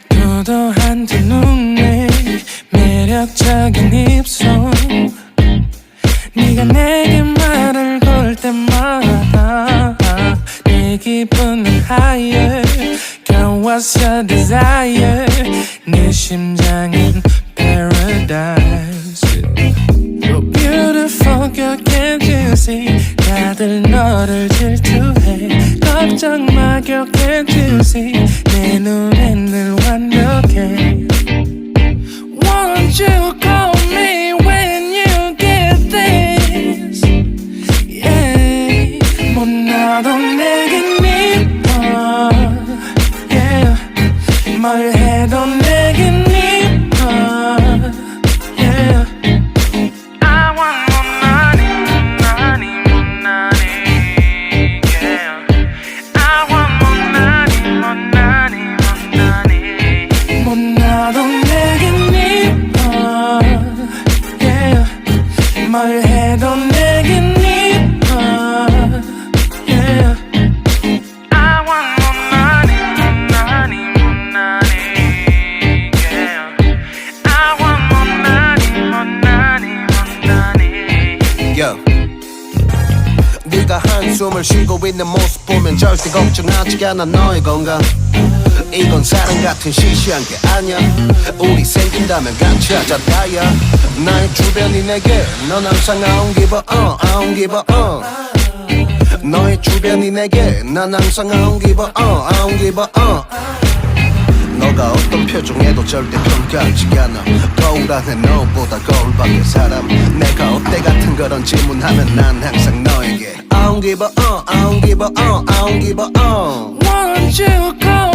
도도한 두 눈에 매력적인 입술 네가 내게 말을 걸 때마다 내 기분은 higher Girl what's your desire 내 심장은 paradise Oh beautiful girl can't you see 다들 너를 질투해 걱정 마 girl can't you see 내 눈엔 늘 완벽해 Won't you call me when you get this Yeah 못나도 내겐 이뻐 Yeah 뭘 해도 내겐 이뻐 Yeah I want more money, money, more money Yeah I want more money, more money, more money 못나도 내겐 이뻐 Yeah 뭘 해도 내겐 이뻐 Yeah I want more money, more money, more money Yeah I want more money, more money, more money Yo. 네가 한숨을 쉬고 있는 모습 보면 절대 걱정하지 않아 너의 건강 이건 사랑 같은 시시한 게 아니야 우리 생긴다면 같이 하자 다야 나의 주변이 내게 넌 항상 I don't give a I don't give a 너의 주변이 내게 난 항상 I don't give a I don't give a 너가 어떤 표정에도 절대 평가하지 않아 거울 안에 너보다 거울 밖의 사람 내가 어때 같은 그런 질문하면 난 항상 너에게 I don't give a I don't give a I don't give a Won't you call